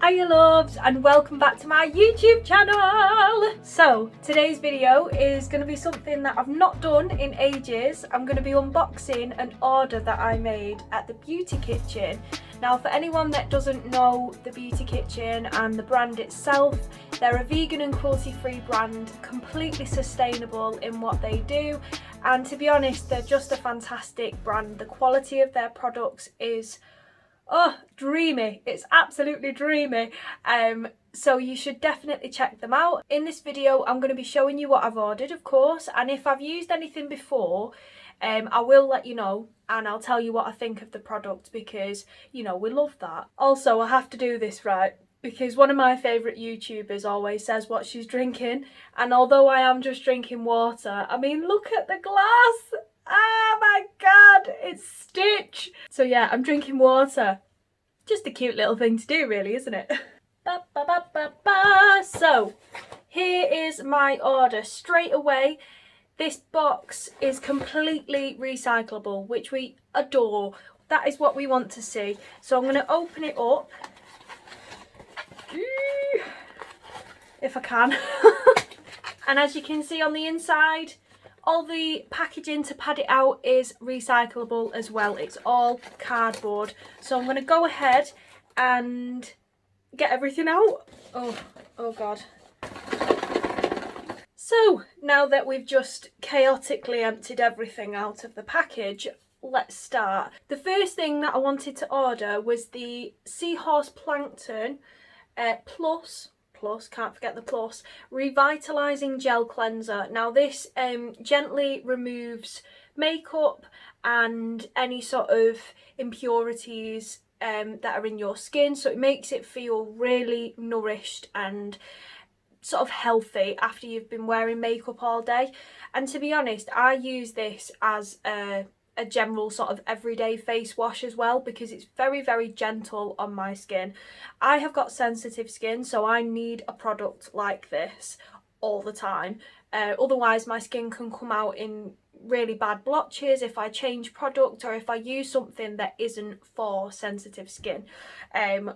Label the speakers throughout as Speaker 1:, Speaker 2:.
Speaker 1: Hiya loves, and welcome back to my YouTube channel. So today's video is going to be something that I've not done in ages. I'm going to be unboxing an order that I made at the Beauty Kitchen. Now, for anyone that doesn't know the Beauty Kitchen and the brand itself, they're a vegan and cruelty-free brand, completely sustainable in what they do, and to be honest, they're just a fantastic brand. The quality of their products is dreamy. It's absolutely dreamy. So you should definitely check them out. In this video I'm going to be showing you what I've ordered, of course, and if I've used anything before, I will let you know and I'll tell you what I think of the product, because you know we love that. Also, I have to do this right, because one of my favourite YouTubers always says what she's drinking, and although I am just drinking water, I mean, look at the glass. Oh my god, it's Stitch. So yeah, I'm drinking water. Just a cute little thing to do, really, isn't it? So here is my order straight away. This box is completely recyclable, which we adore. That is what we want to see. So I'm going to open it up if I can. And as you can see on the inside, all the packaging to pad it out is recyclable as well. It's all cardboard. So I'm going to go ahead and get everything out. Oh god. So now that we've just chaotically emptied everything out of the package, let's start. The first thing that I wanted to order was the Seahorse Plankton Plus, can't forget the plus, revitalizing gel cleanser. Now this gently removes makeup and any sort of impurities that are in your skin, so it makes it feel really nourished and sort of healthy after you've been wearing makeup all day. And to be honest, I use this as a general sort of everyday face wash as well, because it's very gentle on my skin. I have got sensitive skin, so I need a product like this all the time. Otherwise my skin can come out in really bad blotches if I change product or if I use something that isn't for sensitive skin.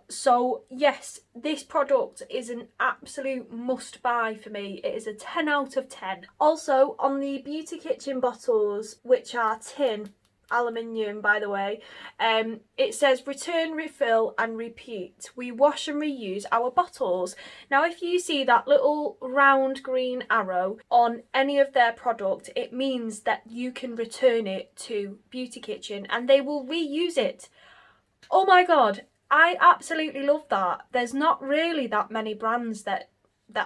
Speaker 1: So yes, this product is an absolute must buy for me. It is a 10 out of 10. Also, on the Beauty Kitchen bottles, which are tin, aluminium by the way, it says return, refill and repeat. We wash and reuse our bottles. Now if you see that little round green arrow on any of their product, it means that you can return it to Beauty Kitchen and they will reuse it. Oh my god, I absolutely love that. There's not really that many brands that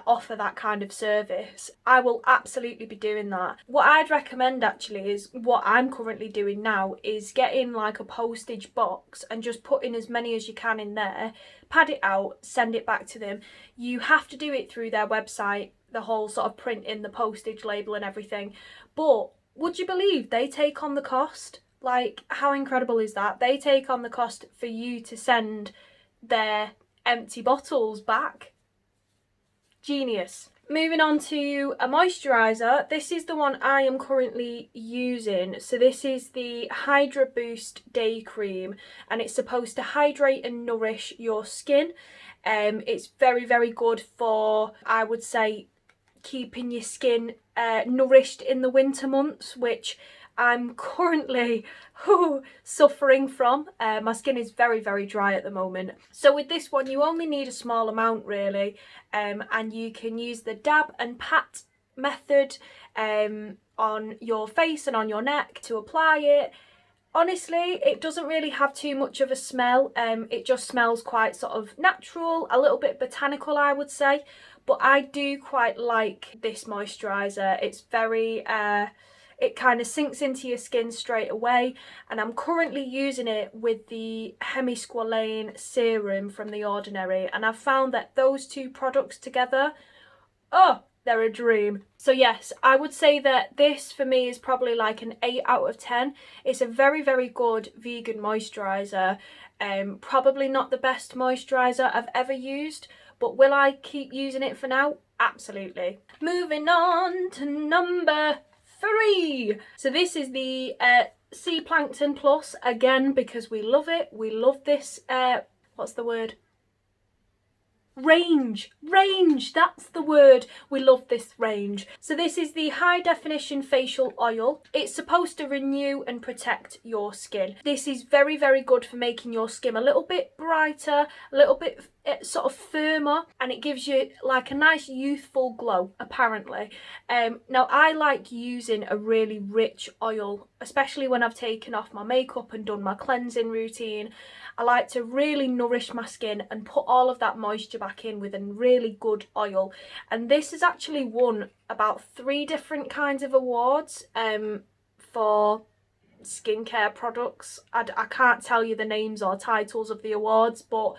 Speaker 1: offer that kind of service. I will absolutely be doing that. What I'd recommend actually is what I'm currently doing now, is getting like a postage box and just putting as many as you can in there, pad it out, send it back to them. You have to do it through their website, the whole sort of printing, the postage label and everything, but would you believe they take on the cost? Like, how incredible is that? They take on the cost for you to send their empty bottles back. Genius. Moving on to a moisturiser. This is the one I am currently using. So this is the Hydra Boost Day Cream, and it's supposed to hydrate and nourish your skin. It's very good for, I would say, keeping your skin nourished in the winter months, which I'm currently suffering from. My skin is very dry at the moment. So with this one you only need a small amount really, and you can use the dab and pat method on your face and on your neck to apply it. Honestly, it doesn't really have too much of a smell. It just smells quite sort of natural, a little bit botanical I would say, but I do quite like this moisturiser. It's very it kind of sinks into your skin straight away, and I'm currently using it with the Hemisqualane serum from The Ordinary, and I've found that those two products together, they're a dream. So yes, I would say that this for me is probably like an 8 out of 10. It's a very good vegan moisturiser. Probably not the best moisturiser I've ever used, but will I keep using it for now? Absolutely. Moving on to number 3. So this is the Sea Plankton Plus, again because we love it. We love this, what's the word? Range, that's the word. We love this range. So this is the high definition facial oil. It's supposed to renew and protect your skin. This is very, very good for making your skin a little bit brighter, a little bit sort of firmer, and it gives you like a nice youthful glow, apparently. Now I like using a really rich oil, especially when I've taken off my makeup and done my cleansing routine. I like to really nourish my skin and put all of that moisture back in with a really good oil. And this has actually won about 3 different kinds of awards for skincare products. I can't tell you the names or titles of the awards, but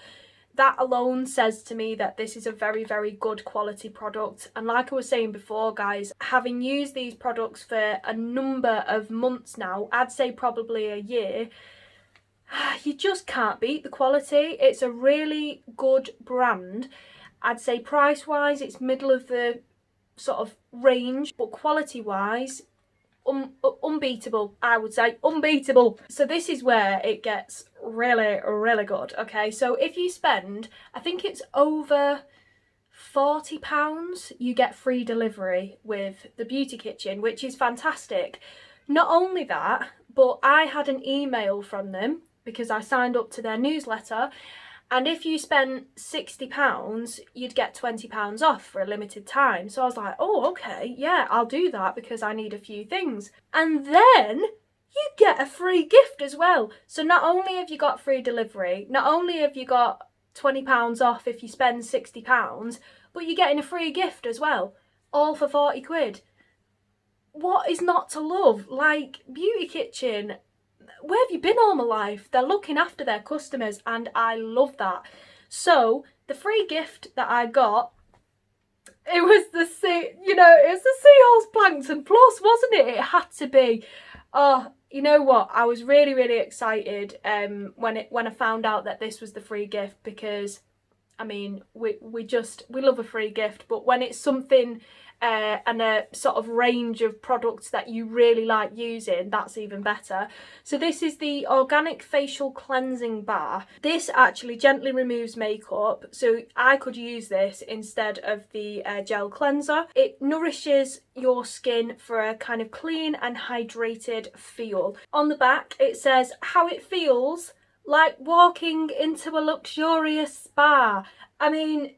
Speaker 1: that alone says to me that this is a very, very good quality product. And like I was saying before, guys, having used these products for a number of months now, I'd say probably a year, you just can't beat the quality. It's a really good brand. I'd say price wise it's middle of the sort of range, but quality wise unbeatable. I would say unbeatable. So this is where it gets really, really good. Okay, so if you spend, I think it's over £40, you get free delivery with the Beauty Kitchen, which is fantastic. Not only that, but I had an email from them because I signed up to their newsletter, and if you spend £60, you'd get £20 off for a limited time. So I was like, oh, okay, yeah, I'll do that because I need a few things. And then you get a free gift as well. So not only have you got free delivery, not only have you got £20 off if you spend £60, but you're getting a free gift as well, all for 40 quid. What is not to love? Like, Beauty Kitchen, where have you been all my life? They're looking after their customers and I love that. So the free gift that I got, it was the Seahorse Plankton Plus, wasn't it? It had to be. Oh, you know what? I was really, really excited when I found out that this was the free gift, because I mean, we love a free gift, but when it's something and a sort of range of products that you really like using, that's even better. So this is the Organic Facial Cleansing Bar. This actually gently removes makeup, so I could use this instead of the gel cleanser. It nourishes your skin for a kind of clean and hydrated feel. On the back it says how it feels like walking into a luxurious spa. I mean,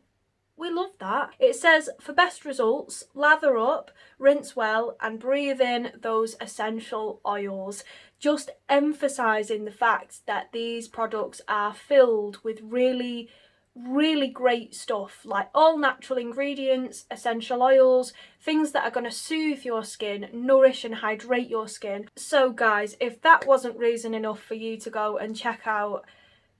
Speaker 1: we love that. It says, for best results, lather up, rinse well, and breathe in those essential oils. Just emphasising the fact that these products are filled with really, really great stuff, like all natural ingredients, essential oils, things that are going to soothe your skin, nourish and hydrate your skin. So guys, if that wasn't reason enough for you to go and check out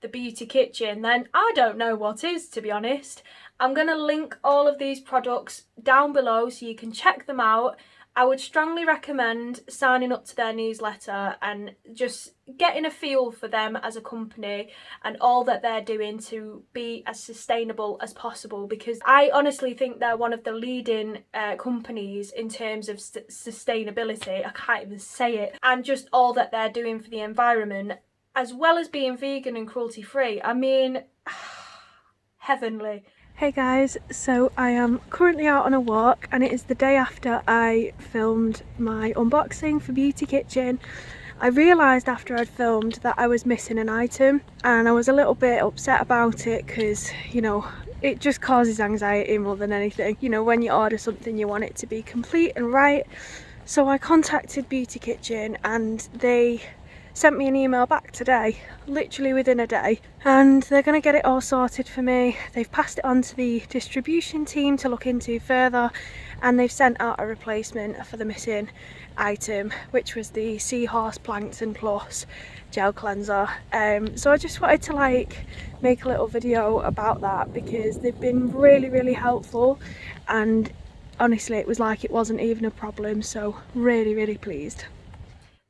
Speaker 1: the Beauty Kitchen, then I don't know what is, to be honest. I'm going to link all of these products down below so you can check them out. I would strongly recommend signing up to their newsletter and just getting a feel for them as a company and all that they're doing to be as sustainable as possible, because I honestly think they're one of the leading companies in terms of sustainability. I can't even say it. And just all that they're doing for the environment, as well as being vegan and cruelty free. I mean, heavenly. Hey guys, so I am currently out on a walk and it is the day after I filmed my unboxing for Beauty Kitchen. I realised after I'd filmed that I was missing an item and I was a little bit upset about it because, you know, it just causes anxiety more than anything. You know, when you order something you want it to be complete and right. So I contacted Beauty Kitchen and they sent me an email back today, literally within a day, and they're going to get it all sorted for me. They've passed it on to the distribution team to look into further, and they've sent out a replacement for the missing item, which was the Seahorse Plankton Plus gel cleanser. So I just wanted to make a little video about that because they've been really, really helpful, and honestly it was like it wasn't even a problem, so really, really pleased.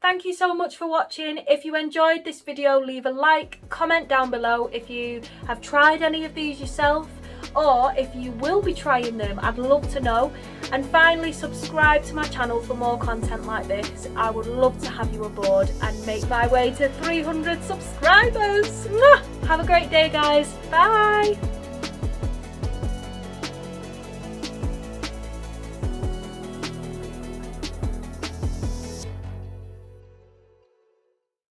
Speaker 1: Thank you so much for watching. If you enjoyed this video, leave a like, comment down below if you have tried any of these yourself or if you will be trying them. I'd love to know. And finally, subscribe to my channel for more content like this. I would love to have you aboard and make my way to 300 subscribers. Have a great day, guys. Bye.